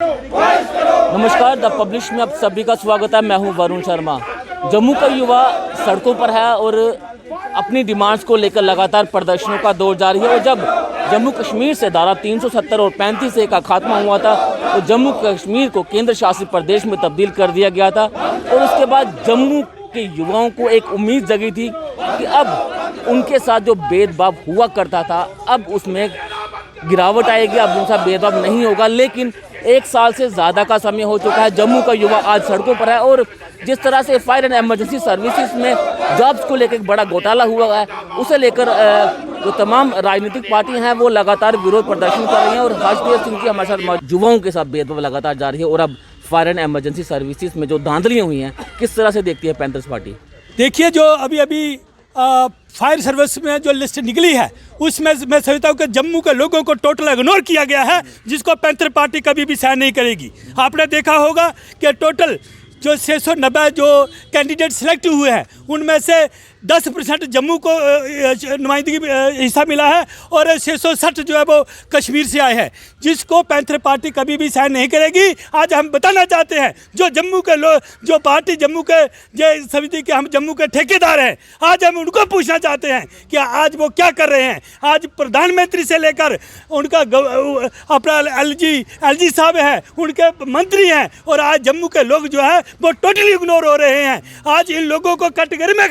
नमस्कार, the publish में आप सभी का स्वागत है। मैं हूं वरुण शर्मा। जम्मू का युवा सड़कों पर है और अपनी डिमांड्स को लेकर लगातार प्रदर्शनों का दौर जारी है। और जब जम्मू कश्मीर से धारा 370 और 35A का खात्मा हुआ था तो जम्मू कश्मीर को केंद्र शासित प्रदेश में तब्दील कर दिया गया था। और उसके बाद जम्मू के युवाओं को एक उम्मीद जगी थी कि अब उनके साथ जो भेदभाव हुआ करता था अब उसमें गिरावट आएगी, अब उनका भेदभाव नहीं होगा। लेकिन एक साल से ज़्यादा का समय हो चुका है, जम्मू का युवा आज सड़कों पर है। और जिस तरह से फायर एंड इमरजेंसी सर्विसेज में जॉब्स को लेकर बड़ा घोटाला हुआ है, उसे लेकर जो तमाम राजनीतिक पार्टियां हैं वो लगातार विरोध प्रदर्शन कर रही हैं। और हर्षदेव सिंह जी हमारे साथ युवाओं के साथ भेदभाव लगातार जारी है। और अब फायर एंड इमरजेंसी सर्विसेज में जो धांधलियाँ हुई हैं, किस तरह से देखती है पैंथर्स पार्टी? देखिए, जो अभी फायर सर्विस में जो लिस्ट निकली है उसमें मैं समझता हूँ कि जम्मू के लोगों को टोटल इग्नोर किया गया है, जिसको पैंथर पार्टी कभी भी सहन नहीं करेगी। आपने देखा होगा कि टोटल जो 690 जो कैंडिडेट सिलेक्ट हुए हैं उनमें से 10% जम्मू को नुमाइंदगी हिस्सा मिला है और 660 जो है वो कश्मीर से आए हैं, जिसको पैंथर पार्टी कभी भी सहन नहीं करेगी। आज हम बताना चाहते हैं जो जम्मू के जो पार्टी जम्मू के जो समिति के हम जम्मू के ठेकेदार हैं, आज हम उनको पूछना चाहते हैं कि आज वो क्या कर रहे हैं। आज प्रधानमंत्री से लेकर उनका अपना एलजी साहब हैं, उनके मंत्री हैं, और आज जम्मू के लोग जो है वो टोटली इग्नोर हो रहे हैं। आज इन लोगों को कैटेगरी में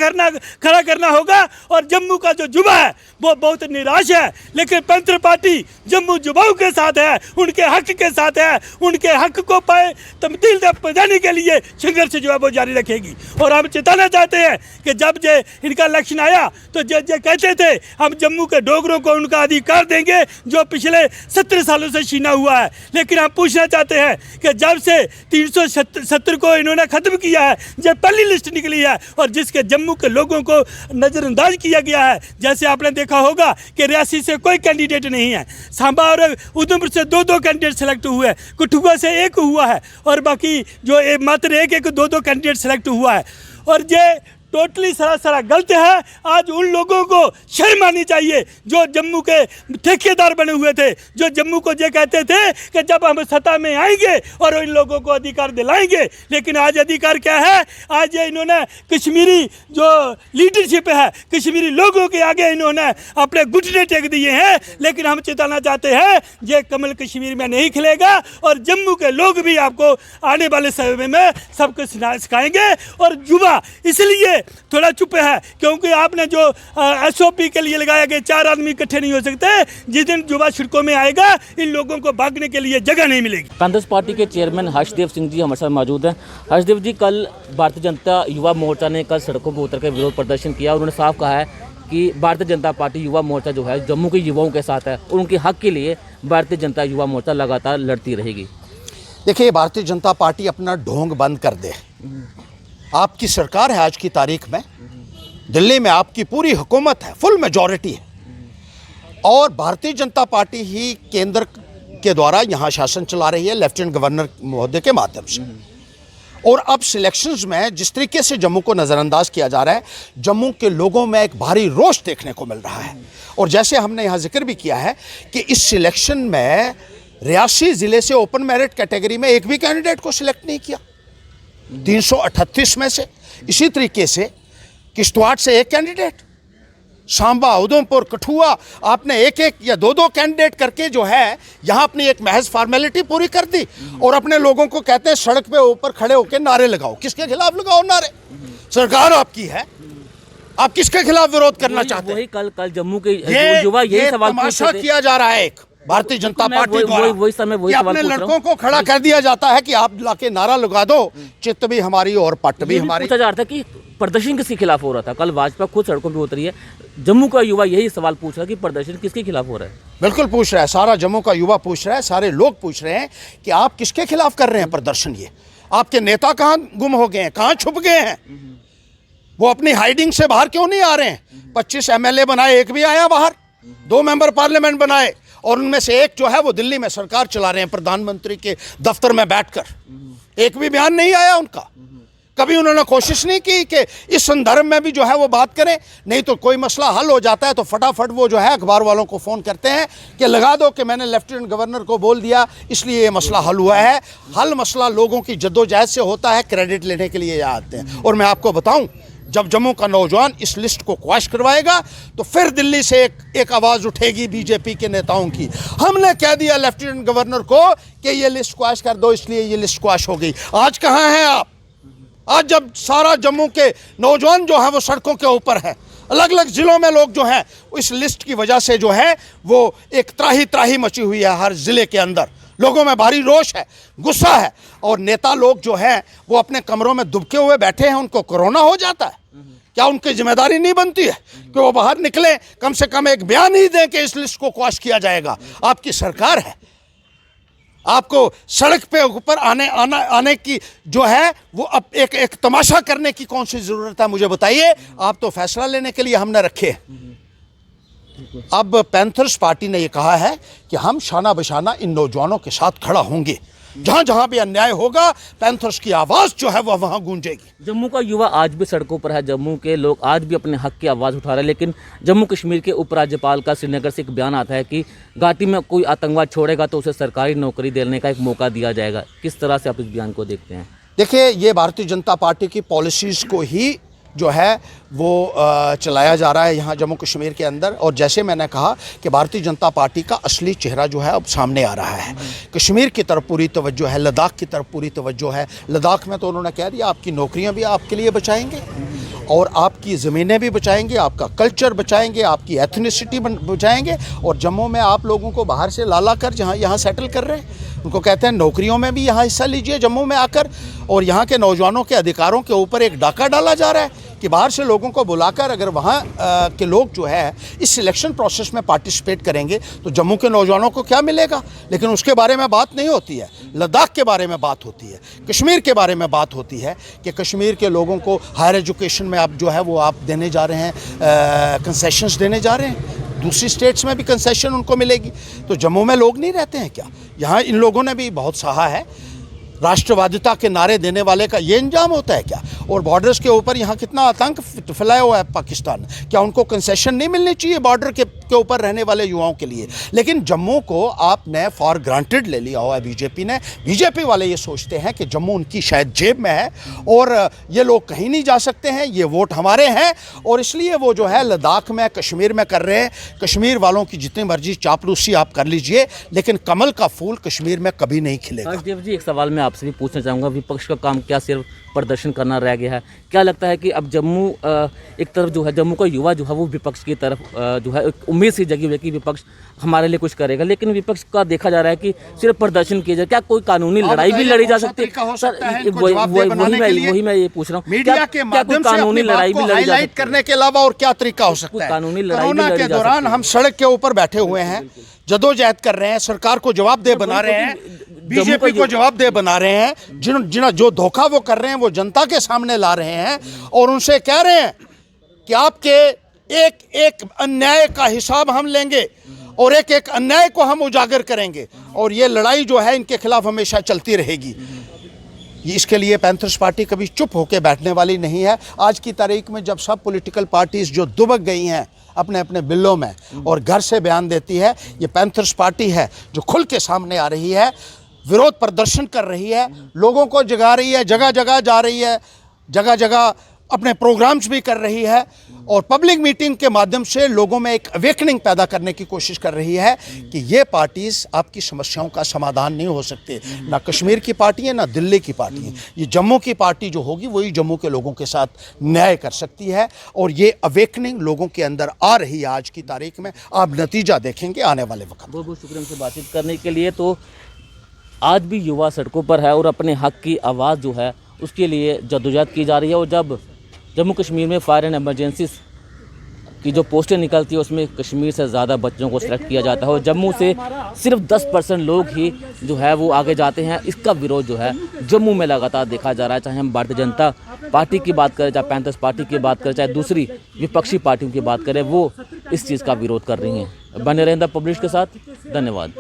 खड़ा करना होगा। और जम्मू का जो युवा है वो बहुत निराश है, लेकिन पैंथर पार्टी जम्मू युवाओं के साथ है, उनके हक के साथ है, उनके हक को पाए तब्दील पहुँचाने के लिए संघर्ष जो है वो जारी रखेगी। और हम चेताना चाहते हैं कि जब जे इनका इलेक्शन आया तो जे कहते थे हम जम्मू के डोगरों को उनका अधिकार देंगे जो पिछले 17 सालों से छीना हुआ है। लेकिन हम पूछना चाहते हैं कि जब से 370 को इन्होंने ख़त्म किया है, जब पहली लिस्ट निकली है और जिसके जम्मू के लोगों को नज़रअंदाज किया गया है, जैसे आपने देखा होगा कि रियासी से कोई कैंडिडेट नहीं है, सांबा और उधमपुर से 2-2 कैंडिडेट सेलेक्ट हुए हैं, कठुआ से 1 हुआ है और बाकी जो मात्र एक 2-2 कैंडिडेट सेलेक्ट हुआ है। और ये टोटली सरासर गलत है। आज उन लोगों को शर्म आनी चाहिए जो जम्मू के ठेकेदार बने हुए थे, जो जम्मू को ये कहते थे कि जब हम सत्ता में आएंगे और इन लोगों को अधिकार दिलाएंगे। लेकिन आज अधिकार क्या है? आज ये इन्होंने कश्मीरी जो लीडरशिप है, कश्मीरी लोगों के आगे इन्होंने अपने घुटने टेक दिए हैं। लेकिन हम चेताना चाहते हैं ये कमल कश्मीर में नहीं खिलेगा और जम्मू के लोग भी आपको आने वाले समय में सबको सिखाएंगे। और युवा इसलिए थोड़ा चुप है क्योंकि आपने जो एसओपी के लिए लगाया कि 4 आदमी इकट्ठे नहीं हो सकते। जिस दिन युवा सड़कों में आएगा इन लोगों को भागने के लिए जगह नहीं मिलेगी। पैंथर्स पार्टी के चेयरमैन हर्षदेव सिंह जी हमारे साथ मौजूद हैं। हर्षदेव जी, कल भारतीय जनता युवा मोर्चा ने कल सड़कों पर उतर कर विरोध प्रदर्शन किया और उन्होंने साफ कहा है कि भारतीय जनता पार्टी युवा मोर्चा जो है जम्मू के युवाओं के साथ है और उनके हक के लिए भारतीय जनता युवा मोर्चा लगातार लड़ती रहेगी। देखिए, भारतीय जनता पार्टी अपना ढोंग बंद कर दे। आपकी सरकार है आज की तारीख में, दिल्ली में आपकी पूरी हुकूमत है, फुल मेजॉरिटी है और भारतीय जनता पार्टी ही केंद्र के द्वारा यहाँ शासन चला रही है लेफ्टिनेंट गवर्नर महोदय के माध्यम से। और अब सिलेक्शंस में जिस तरीके से जम्मू को नज़रअंदाज किया जा रहा है, जम्मू के लोगों में एक भारी रोष देखने को मिल रहा है। और जैसे हमने यहाँ जिक्र भी किया है कि इस सिलेक्शन में रियासी ज़िले से ओपन मेरिट कैटेगरी में एक भी कैंडिडेट को सिलेक्ट नहीं किया 338 में से। इसी तरीके से किश्तवाड़ से 1 कैंडिडेट, सांबा, उधमपुर, कठुआ, आपने 1-1 या 2-2 कैंडिडेट करके जो है यहाँ अपनी एक महज फॉर्मेलिटी पूरी कर दी। और अपने लोगों को कहते हैं सड़क पे ऊपर खड़े होकर नारे लगाओ। किसके खिलाफ लगाओ नारे? सरकार आपकी है, आप किसके खिलाफ विरोध करना चाहते हैं? कल जम्मू के युवा यही सवाल तमाशा किया जा रहा है एक भारतीय जनता पार्टी द्वारा। अपने लड़कों को खड़ा कर दिया जाता है कि आप लाके नारा लगा दो, चित्त भी हमारी और पट भी हमारी। पूछा जा रहा था कि प्रदर्शन किसके खिलाफ हो रहा था? कल भाजपा खुद सड़कों पे उतरी है, जम्मू का युवा यही सवाल पूछ रहा है कि प्रदर्शन किसके खिलाफ हो रहा है? बिल्कुल पूछ रहा है, सारा जम्मू का युवा पूछ रहा है, सारे लोग पूछ रहे हैं कि आप किसके खिलाफ कर रहे हैं प्रदर्शन। ये आपके नेता कहाँ गुम हो गए हैं, कहाँ छुप गए हैं? वो अपनी हाइडिंग से बाहर क्यों नहीं आ रहे हैं? 25 MLA बनाए, एक भी आया बाहर? 2 मेंबर पार्लियामेंट बनाए और उनमें से एक जो है वो दिल्ली में सरकार चला रहे हैं प्रधानमंत्री के दफ्तर में बैठकर। एक भी बयान नहीं आया उनका। कभी उन्होंने कोशिश नहीं की कि इस संदर्भ में भी जो है वो बात करें। नहीं तो कोई मसला हल हो जाता है तो फटाफट वो जो है अखबार वालों को फ़ोन करते हैं कि लगा दो कि मैंने लेफ्टिनेंट गवर्नर को बोल दिया इसलिए ये मसला हल हुआ है। हल मसला लोगों की जद्दोजहद से होता है, क्रेडिट लेने के लिए आते हैं। और मैं आपको बताऊं, जब जम्मू का नौजवान इस लिस्ट को क्वैश करवाएगा तो फिर दिल्ली से एक आवाज़ उठेगी बीजेपी के नेताओं की, हमने कह दिया लेफ्टिनेंट गवर्नर को कि ये लिस्ट क्वैश कर दो इसलिए ये लिस्ट क्वैश हो गई। आज कहाँ हैं आप? आज जब सारा जम्मू के नौजवान जो है वो सड़कों के ऊपर है, अलग अलग ज़िलों में लोग जो हैं इस लिस्ट की वजह से जो है वो एक त्राही त्राही मची हुई है। हर ज़िले के अंदर लोगों में भारी रोष है, गुस्सा है, और नेता लोग जो हैं वो अपने कमरों में दुबके हुए बैठे हैं। उनको कोरोना हो जाता है, क्या उनकी जिम्मेदारी नहीं बनती है कि वो बाहर निकले, कम से कम एक बयान ही दें कि इस लिस्ट को क्वैश किया जाएगा? आपकी सरकार है, आपको सड़क पे ऊपर आने की जो है वो अब एक तमाशा करने की कौन सी ज़रूरत है? मुझे बताइए। आप तो फैसला लेने के लिए हमने रखे। अब पैंथर्स पार्टी ने ये कहा है कि हम शाना बशाना इन नौजवानों के साथ खड़ा होंगे, जहाँ जहाँ भी अन्याय होगा पैंथर्स की आवाज़ जो है वह वहाँ गूंजेगी। जम्मू का युवा आज भी सड़कों पर है, जम्मू के लोग आज भी अपने हक की आवाज़ उठा रहे हैं। लेकिन जम्मू कश्मीर के उपराज्यपाल का श्रीनगर से एक बयान आता है कि घाटी में कोई आतंकवाद छोड़ेगा तो उसे सरकारी नौकरी देने का एक मौका दिया जाएगा। किस तरह से आप इस बयान को देखते हैं? देखिए, ये भारतीय जनता पार्टी की पॉलिसीज़ को ही जो है वो चलाया जा रहा है यहाँ जम्मू कश्मीर के अंदर। और जैसे मैंने कहा कि भारतीय जनता पार्टी का असली चेहरा जो है अब सामने आ रहा है। कश्मीर की तरफ पूरी तवज्जो है, लद्दाख की तरफ पूरी तवज्जो है। लद्दाख में तो उन्होंने कह दिया आपकी नौकरियाँ भी आपके लिए बचाएंगे और आपकी ज़मीनें भी बचाएंगे, आपका कल्चर बचाएंगे, आपकी एथनिसिटी बचाएंगे। और जम्मू में आप लोगों को बाहर से ला कर यहाँ सेटल कर रहे हैं, उनको कहते हैं नौकरियों में भी यहाँ हिस्सा लीजिए जम्मू में आकर। और यहाँ के नौजवानों के अधिकारों के ऊपर एक डाका डाला जा रहा है कि बाहर से लोगों को बुलाकर अगर वहाँ के लोग जो है इस सिलेक्शन प्रोसेस में पार्टिसिपेट करेंगे तो जम्मू के नौजवानों को क्या मिलेगा। लेकिन उसके बारे में बात नहीं होती है। लद्दाख के बारे में बात होती है, कश्मीर के बारे में बात होती है कि कश्मीर के लोगों को हायर एजुकेशन में आप जो है वो आप देने जा रहे हैं, कंसेशंस देने जा रहे हैं। दूसरी स्टेट्स में भी कंसेशन उनको मिलेगी। तो जम्मू में लोग नहीं रहते हैं क्या? यहाँ इन लोगों ने भी बहुत सहा है। राष्ट्रवादिता के नारे देने वाले का ये अंजाम होता है क्या? और बॉर्डर्स के ऊपर यहाँ कितना आतंक फैलाया हुआ है पाकिस्तान, क्या उनको कंसेशन नहीं मिलनी चाहिए बॉर्डर के ऊपर रहने वाले युवाओं के लिए? लेकिन जम्मू को आपने फॉर ग्रांटेड ले लिया हुआ है बीजेपी ने। बीजेपी वाले ये सोचते हैं कि जम्मू उनकी शायद जेब में है और ये लोग कहीं नहीं जा सकते हैं, ये वोट हमारे हैं, और इसलिए वो जो है लद्दाख में कश्मीर में कर रहे हैं। कश्मीर वालों की जितनी मर्जी चापलूसी आप कर लीजिए, लेकिन कमल का फूल कश्मीर में कभी नहीं खिलेगा। हर्षदेव जी, एक सवाल मैं आपसे भी पूछना चाहूँगा, विपक्ष का काम क्या सिर्फ प्रदर्शन करना रह गया है? क्या लगता है कि अब जम्मू एक तरफ जो है जम्मू का युवा जो है वो विपक्ष की तरफ जो है एक उम्मीद सी जगी हुई है कि विपक्ष हमारे लिए कुछ करेगा, लेकिन विपक्ष का देखा जा रहा है कि सिर्फ प्रदर्शन किया जाए। क्या कोई कानूनी लड़ाई भी लड़ी जा सकती है? सर, वही मैं ये पूछ रहा हूँ, मीडिया के माध्यम से कानूनी लड़ाई भी हाईलाइट करने के अलावा और क्या तरीका हो सकता है? कानूनी लड़ाई कोरोना के दौरान हम सड़क के ऊपर बैठे हुए हैं, जदोजहद कर रहे हैं, सरकार को जवाबदेह बना रहे हैं, बीजेपी को जवाबदेह बना रहे हैं। जो धोखा वो कर रहे हैं वो जनता के सामने ला रहे हैं और उनसे कह रहे हैं कि आपके एक एक अन्याय का हिसाब हम लेंगे और एक एक अन्याय को हम उजागर करेंगे, और ये लड़ाई जो है इनके खिलाफ हमेशा चलती रहेगी। इसके लिए पैंथर्स पार्टी कभी चुप होकर बैठने वाली नहीं है। आज की तारीख में जब सब पॉलिटिकल पार्टीज जो दुबक गई हैं अपने अपने बिलों में और घर से बयान देती है, ये पैंथर्स पार्टी है जो खुल के सामने आ रही है, विरोध प्रदर्शन कर रही है, लोगों को जगा रही है, जगह जगह जा रही है, जगह जगह अपने प्रोग्राम्स भी कर रही है और पब्लिक मीटिंग के माध्यम से लोगों में एक अवेकनिंग पैदा करने की कोशिश कर रही है कि ये पार्टीज आपकी समस्याओं का समाधान नहीं हो सकते। ना कश्मीर की पार्टी है, ना दिल्ली की पार्टी है। ये जम्मू की पार्टी जो होगी वही जम्मू के लोगों के साथ न्याय कर सकती है, और ये अवेकनिंग लोगों के अंदर आ रही है आज की तारीख में। आप नतीजा देखेंगे आने वाले वक्त। बहुत बहुत शुक्रिया हमसे बातचीत करने के लिए। तो आज भी युवा सड़कों पर है और अपने हक की आवाज़ जो है उसके लिए जद्दोजहद की जा रही है। और जब जम्मू कश्मीर में फायर एंड एमरजेंसी की जो पोस्टें निकलती है उसमें कश्मीर से ज़्यादा बच्चों को सिलेक्ट किया जाता है और जम्मू से सिर्फ 10% लोग ही जो है वो आगे जाते हैं। इसका विरोध जो है जम्मू में लगातार देखा जा रहा है। चाहे हम भारतीय जनता पार्टी की बात करें, चाहे पैंथर्स पार्टी की बात करें, चाहे दूसरी विपक्षी पार्टियों की बात करें, वो इस चीज़ का विरोध कर रही हैं। बने रहें द पब्लिश के साथ। धन्यवाद।